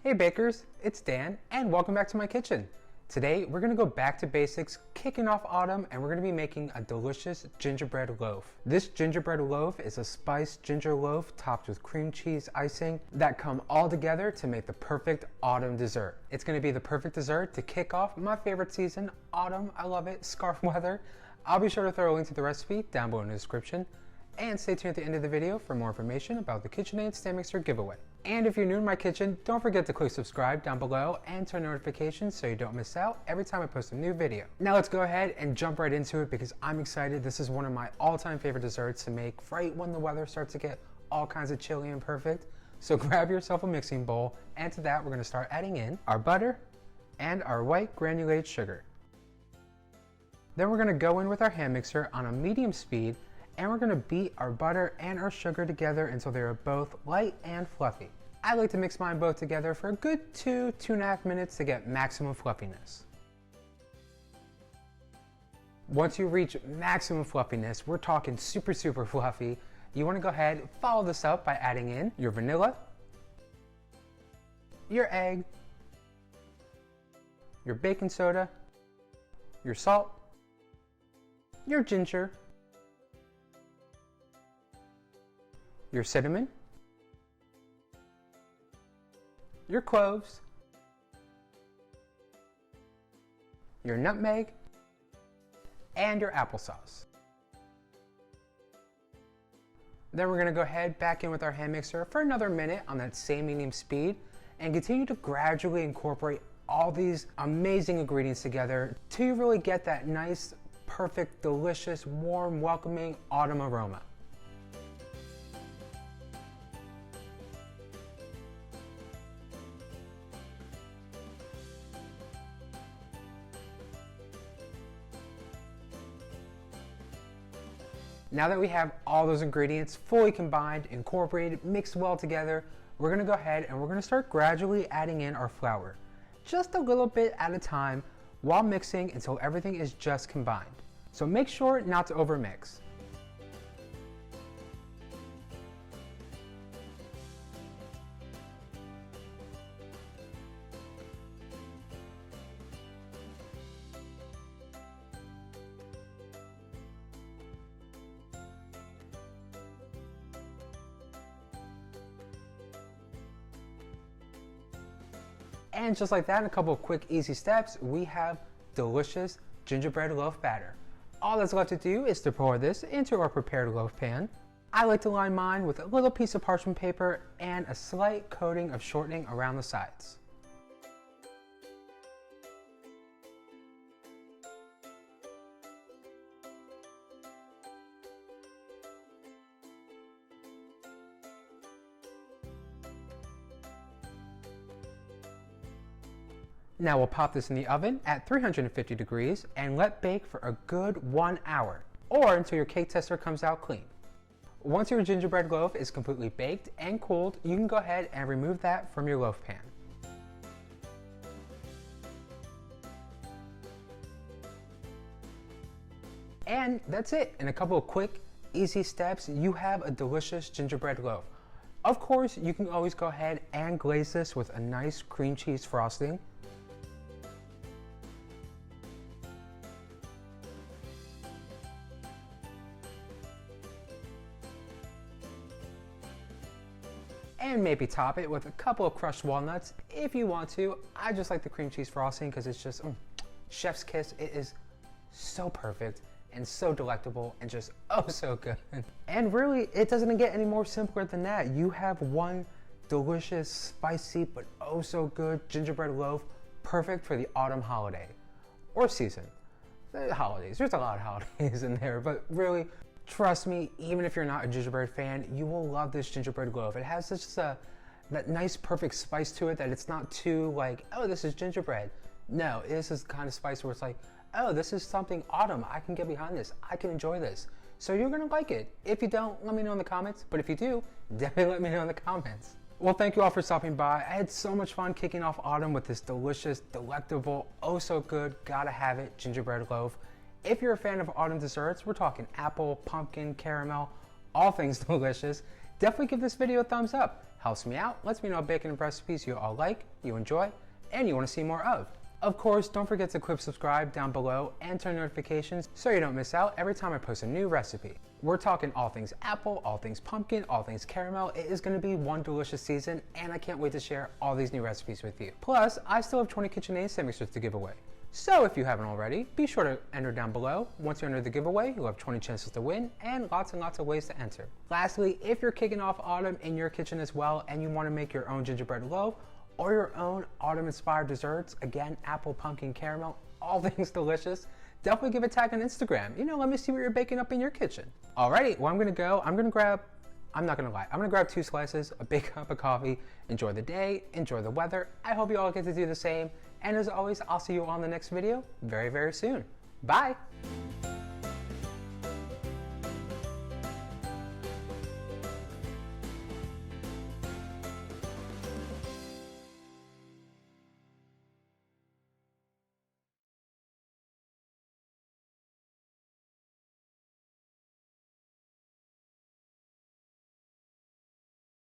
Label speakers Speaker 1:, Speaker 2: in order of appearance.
Speaker 1: Hey bakers, it's Dan and welcome back to my kitchen. Today we're going to go back to basics, kicking off autumn, and we're going to be making a delicious gingerbread loaf. This gingerbread loaf is a spiced ginger loaf topped with cream cheese icing that come all together to make the perfect autumn dessert. It's going to be the perfect dessert to kick off my favorite season, autumn. I love it, scarf weather. I'll be sure to throw a link to the recipe down below in the description. And stay tuned at the end of the video for more information about the KitchenAid stand mixer giveaway. And if you're new to my kitchen, don't forget to click subscribe down below and turn notifications so you don't miss out every time I post a new video. Now let's go ahead and jump right into it because I'm excited. This is one of my all-time favorite desserts to make right when the weather starts to get all kinds of chilly and perfect. So grab yourself a mixing bowl, and to that we're going to start adding in our butter and our white granulated sugar. Then we're going to go in with our hand mixer on a medium speed, and we're going to beat our butter and our sugar together until they are both light and fluffy. I like to mix mine both together for a good 2.5 minutes to get maximum fluffiness. Once you reach maximum fluffiness, we're talking super fluffy, you want to go ahead and follow this up by adding in your vanilla, your egg, your baking soda, your salt, your ginger, your cinnamon, your cloves, your nutmeg, and your applesauce. Then we're going to go ahead back in with our hand mixer for another minute on that same medium speed and continue to gradually incorporate all these amazing ingredients together till you really get that nice, perfect, delicious, warm, welcoming autumn aroma. Now that we have all those ingredients fully combined, incorporated, mixed well together, we're going to go ahead and we're going to start gradually adding in our flour. Just a little bit at a time while mixing until everything is just combined. So make sure not to overmix. And just like that, in a couple of quick, easy steps, we have delicious gingerbread loaf batter. All that's left to do is to pour this into our prepared loaf pan. I like to line mine with a little piece of parchment paper and a slight coating of shortening around the sides. Now we'll pop this in the oven at 350 degrees and let bake for a good 1 hour, or until your cake tester comes out clean. Once your gingerbread loaf is completely baked and cooled, you can go ahead and remove that from your loaf pan. And that's it. In a couple of quick, easy steps, you have a delicious gingerbread loaf. Of course, you can always go ahead and glaze this with a nice cream cheese frosting. And maybe top it with a couple of crushed walnuts if you want to. I just like the cream cheese frosting because it's just chef's kiss. It is so perfect and so delectable and just oh so good. And really, it doesn't get any more simpler than that. You have one delicious, spicy, but oh so good gingerbread loaf, perfect for the autumn holiday or season. The holidays, there's a lot of holidays in there, but really, trust me, even if you're not a gingerbread fan, you will love this gingerbread loaf. It has just that nice perfect spice to it that it's not too like, oh, this is gingerbread. No, this is the kind of spice where it's like, oh, this is something autumn. I can get behind this. I can enjoy this. So you're gonna like it. If you don't, let me know in the comments. But if you do, definitely let me know in the comments. Well, thank you all for stopping by. I had so much fun kicking off autumn with this delicious, delectable, oh so good, gotta have it gingerbread loaf. If you're a fan of autumn desserts, we're talking apple, pumpkin, caramel, all things delicious. Definitely give this video a thumbs up. Helps me out, lets me know baking recipes you all like, you enjoy, and you want to see more of. Of course, don't forget to click subscribe down below and turn notifications so you don't miss out every time I post a new recipe. We're talking all things apple, all things pumpkin, all things caramel. It is going to be one delicious season, and I can't wait to share all these new recipes with you. Plus, I still have 20 KitchenAid stand mixers to give away. So if you haven't already, be sure to enter down below. Once you enter the giveaway, you'll have 20 chances to win and lots of ways to enter. Lastly, if you're kicking off autumn in your kitchen as well and you want to make your own gingerbread loaf, or your own autumn-inspired desserts, again, apple, pumpkin, caramel, all things delicious, definitely give a tag on Instagram. You know, let me see what you're baking up in your kitchen. Alrighty, well, I'm gonna grab 2 slices, a big cup of coffee, enjoy the day, enjoy the weather. I hope you all get to do the same. And as always, I'll see you on the next video very, very soon. Bye.